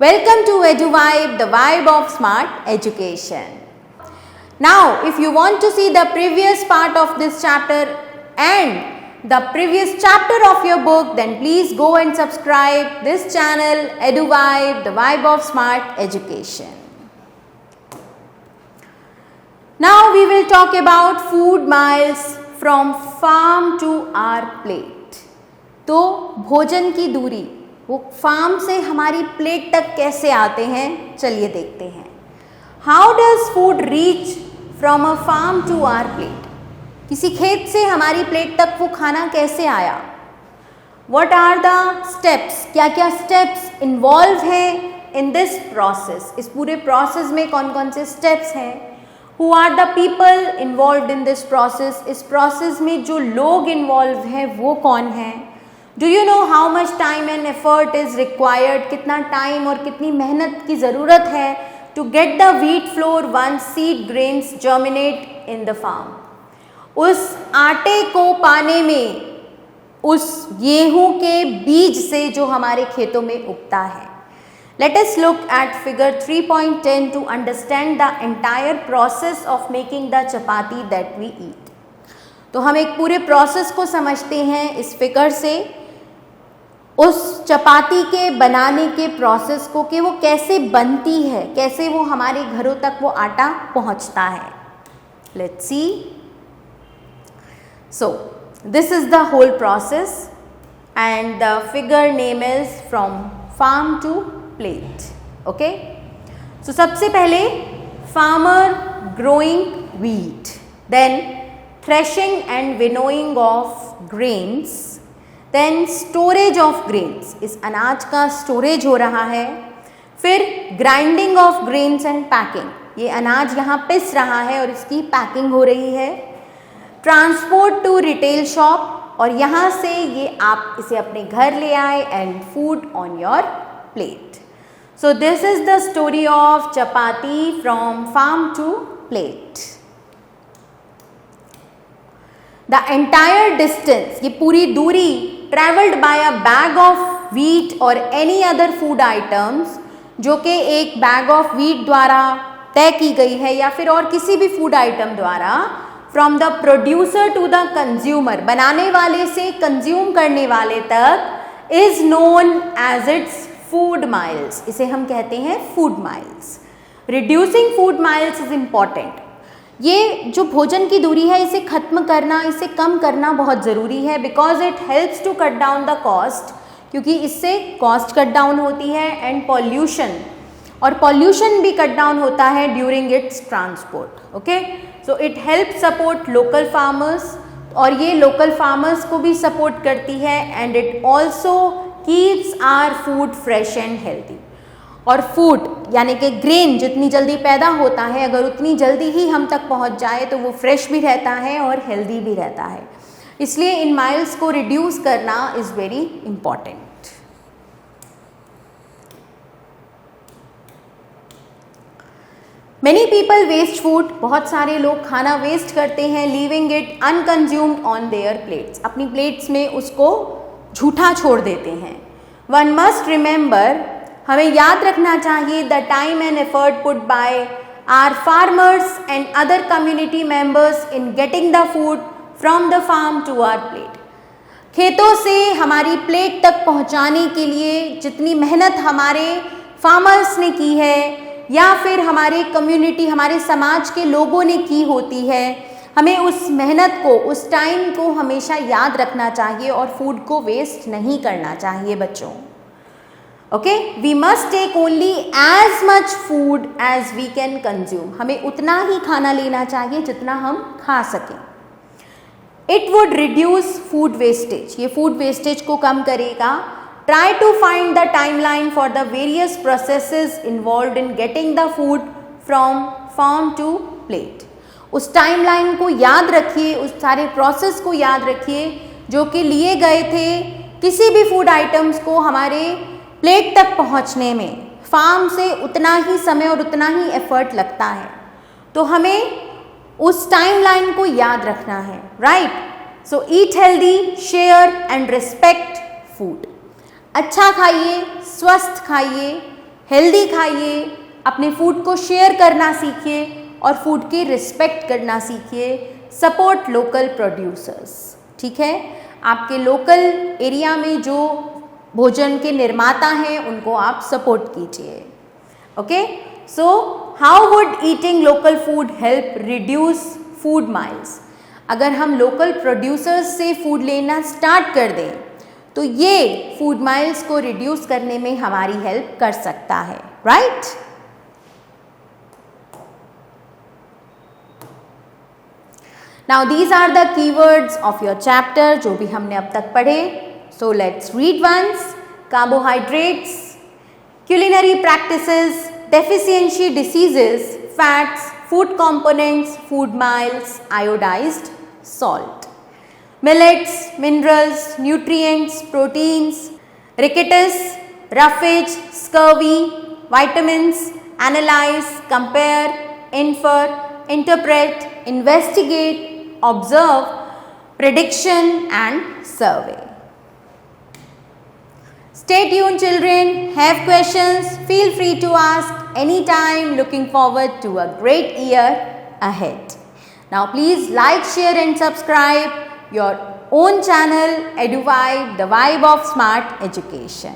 Welcome to EduVibe, the vibe of smart education. Now, if you want to see the previous part of this chapter and the previous chapter of your book, then please go and subscribe this channel, EduVibe, the vibe of smart education. Now, we will talk about food miles from farm to our plate. तो भोजन की दूरी वो farm से हमारी plate तक कैसे आते हैं, चलिए देखते हैं. How does food reach from a farm to our plate. किसी खेत से हमारी प्लेट तक वो खाना कैसे आया. व्हाट आर द स्टेप्स, क्या क्या स्टेप्स इन्वॉल्व हैं इन दिस प्रोसेस. इस पूरे प्रोसेस में कौन कौन से स्टेप्स हैं. Who are the people involve in this process. इस प्रोसेस में जो लोग इन्वॉल्व हैं वो कौन हैं. Do you know how much time and effort is required. कितना टाइम और कितनी मेहनत की ज़रूरत है to get the wheat flour one seed grains germinate in the farm. उस आटे को पाने में उस गेहूं के बीज से जो हमारे खेतों में उगता है. Let us look at figure 3.10 to understand the entire process of making the chapati that we eat. तो हम एक पूरे प्रोसेस को समझते हैं इस फिगर से, उस चपाती के बनाने के प्रोसेस को कि वो कैसे बनती है, कैसे वो हमारे घरों तक वो आटा पहुंचता है. Let's see. So this is the whole process and the figure name is from farm to plate. Okay. So सबसे पहले farmer growing wheat, then threshing and winnowing of grains, then storage of grains. इस अनाज का storage हो रहा है. फिर grinding of grains and packing. ये अनाज यहाँ पिस रहा है और इसकी पैकिंग हो रही है. ट्रांसपोर्ट टू रिटेल शॉप, और यहाँ से ये आप इसे अपने घर ले आए and food on your plate. So this is the story of chapati from farm to plate. The entire distance, ये पूरी दूरी travelled by a bag of wheat और एनी अदर फूड आइटम्स, जो कि एक बैग ऑफ व्हीट द्वारा तय की गई है या फिर और किसी भी फूड आइटम द्वारा, from the producer to the consumer, बनाने वाले से कंज्यूम करने वाले तक, is known as its food miles. इसे हम कहते हैं food miles. Reducing food miles is important. ये जो भोजन की दूरी है इसे खत्म करना, इसे कम करना बहुत ज़रूरी है, because it helps to cut down the cost, क्योंकि इससे कॉस्ट कट डाउन होती है एंड पॉल्यूशन, और पॉल्यूशन भी कट डाउन होता है during its transport. Okay. So it help support local farmers, और ये लोकल फार्मर्स को भी सपोर्ट करती है, and it also keeps our food fresh and healthy. और फूड यानी कि ग्रेन जितनी जल्दी पैदा होता है, अगर उतनी जल्दी ही हम तक पहुंच जाए तो वो फ्रेश भी रहता है और हेल्दी भी रहता है. इसलिए इन माइल्स को रिड्यूस करना is very important. Many people waste food. बहुत सारे लोग खाना वेस्ट करते हैं, leaving it unconsumed on their plates. अपनी प्लेट्स में उसको झूठा छोड़ देते हैं. वन मस्ट रिमेंबर, हमें याद रखना चाहिए, the time and effort put by our farmers and other community members in getting the food from the farm to our plate. खेतों से हमारी प्लेट तक पहुंचाने के लिए जितनी मेहनत हमारे फार्मर्स ने की है, या फिर हमारे कम्युनिटी, हमारे समाज के लोगों ने की होती है, हमें उस मेहनत को, उस टाइम को हमेशा याद रखना चाहिए और फूड को वेस्ट नहीं करना चाहिए बच्चों. Okay. We must take only as much food as we can consume. हमें उतना ही खाना लेना चाहिए जितना हम खा सकें. It would reduce food wastage. ये फूड वेस्टेज को कम करेगा. Try to find the timeline for the various processes involved in getting the food from farm to plate. उस टाइमलाइन को याद रखिए, उस सारे प्रोसेस को याद रखिए जो कि लिए गए थे किसी भी फूड आइटम्स को हमारे प्लेट तक पहुंचने में. फार्म से उतना ही समय और उतना ही एफर्ट लगता है, तो हमें उस टाइमलाइन को याद रखना है. Right. So eat healthy, share and respect food. अच्छा खाइए, स्वस्थ खाइए, हेल्दी खाइए, अपने फूड को शेयर करना सीखिए और फूड की रिस्पेक्ट करना सीखिए। सपोर्ट लोकल प्रोड्यूसर्स, ठीक है। आपके लोकल एरिया में जो भोजन के निर्माता हैं उनको आप सपोर्ट कीजिए। Okay, so how would eating local food help reduce food miles? अगर हम लोकल प्रोड्यूसर्स से फूड लेना स्टार्ट कर दें तो ये फूड माइल्स को रिड्यूस करने में हमारी हेल्प कर सकता है, right? Now these are the keywords of your chapter जो भी हमने अब तक पढ़े। So let's read once. Carbohydrates, culinary practices, deficiency diseases, fats, food components, food miles, iodized salt. Millets, minerals, nutrients, proteins, rickets, roughage, scurvy, vitamins, analyze, compare, infer, interpret, investigate, observe, prediction and survey. Stay tuned children, have questions, feel free to ask anytime. Looking forward to a great year ahead. Now please like, share and subscribe your own channel EduVibe, the vibe of smart education.